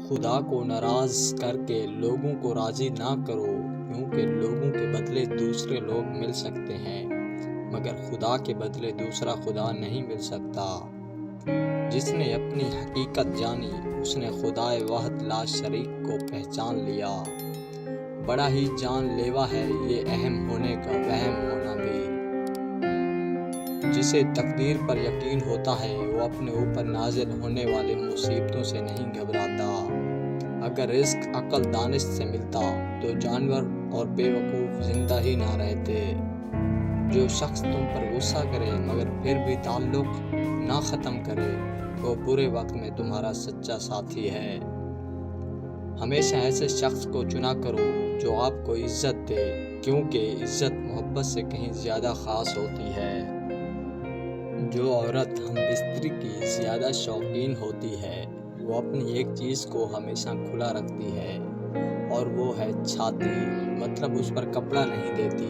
خدا کو ناراض کر کے لوگوں کو راضی نہ کرو، کیونکہ لوگوں کے بدلے دوسرے لوگ مل سکتے ہیں مگر خدا کے بدلے دوسرا خدا نہیں مل سکتا۔ جس نے اپنی حقیقت جانی اس نے خدائے واحد لا شریک کو پہچان لیا۔ بڑا ہی جان لیوا ہے یہ اہم ہونے کا وہم ہونا بھی۔ جسے تقدیر پر یقین ہوتا ہے وہ اپنے اوپر نازل ہونے والے مصیبتوں سے نہیں گھبراتا۔ اگر رزق عقل دانش سے ملتا تو جانور اور بے وقوف زندہ ہی نہ رہتے۔ جو شخص تم پر غصہ کرے مگر پھر بھی تعلق نہ ختم کرے وہ برے وقت میں تمہارا سچا ساتھی ہے۔ ہمیشہ ایسے شخص کو چنا کرو جو آپ کو عزت دے، کیونکہ عزت محبت سے کہیں زیادہ خاص ہوتی ہے۔ جو عورت ہم بستری کی زیادہ شوقین ہوتی ہے وہ اپنی ایک چیز کو ہمیشہ کھلا رکھتی ہے اور وہ ہے چھاتی، مطلب اس پر کپڑا نہیں دیتی۔